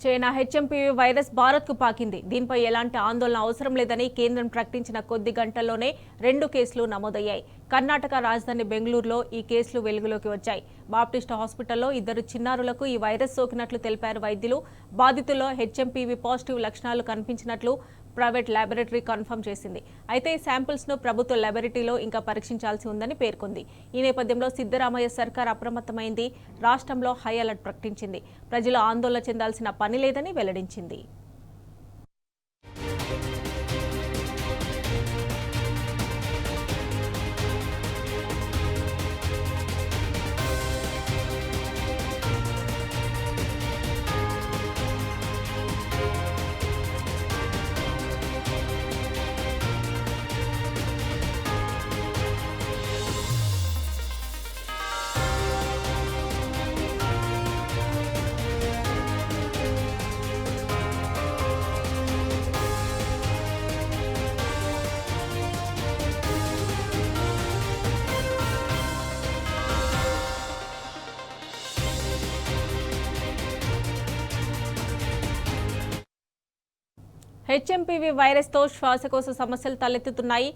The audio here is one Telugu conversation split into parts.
చైనా హెచ్ఎంపీవీ వైరస్ భారత్కు పాకింది. దీనిపై ఎలాంటి ఆందోళన అవసరం లేదని కేంద్రం ప్రకటించిన కొద్ది గంటల్లోనే 2 కేసులు నమోదయ్యాయి. కర్ణాటక రాజధాని బెంగళూరులో ఈ కేసులు వెలుగులోకి వచ్చాయి. బాప్టిస్ట్ హాస్పిటల్లో 2 చిన్నారులకు ఈ వైరస్ సోకినట్లు తెలిపారు వైద్యులు. బాధితుల్లో హెచ్ఎంపీవీ పాజిటివ్ లక్షణాలు కనిపించినట్లు ప్రైవేట్ ల్యాబొరేటరీ కన్ఫర్మ్ చేసింది. అయితే ఈ శాంపిల్స్ ను ప్రభుత్వ ల్యాబొరేటరీలో ఇంకా పరీక్షించాల్సి ఉందని పేర్కొంది. ఈ నేపథ్యంలో సిద్ధరామయ్య సర్కార్ అప్రమత్తమైంది. రాష్ట్రంలో హై అలర్ట్ ప్రకటించింది. ప్రజలు ఆందోళన చెందాల్సిన పని లేదని వెల్లడించింది. హెచ్ఎంపీవీ వైరస్తో శ్వాసకోశ సమస్యలు తలెత్తుతున్నాయి.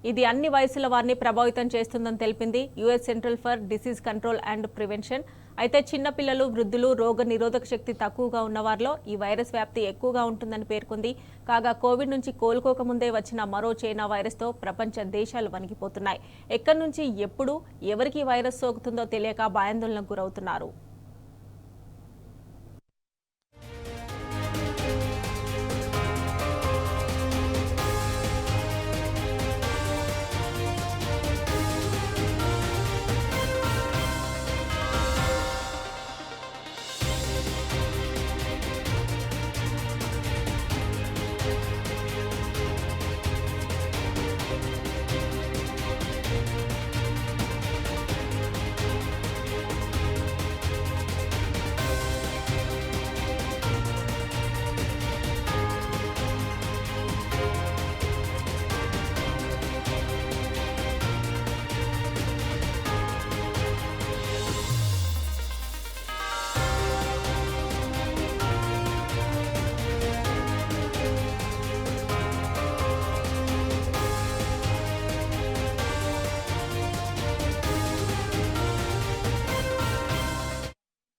ఇది అన్ని వయసుల వారిని ప్రభావితం చేస్తుందని తెలిపింది US central for disease control and prevention. అయితే చిన్నపిల్లలు, వృద్ధులు, రోగ నిరోధక శక్తి తక్కువగా ఉన్నవారిలో ఈ వైరస్ వ్యాప్తి ఎక్కువగా ఉంటుందని పేర్కొంది. కాగా కోవిడ్ నుంచి కోలుకోకముందే వచ్చిన మరో చైనా వైరస్తో ప్రపంచ దేశాలు వణికిపోతున్నాయి. ఎక్కడి నుంచి ఎప్పుడు ఎవరికి వైరస్ సోకుతుందో తెలియక భయాందోళనకు గురవుతున్నారు.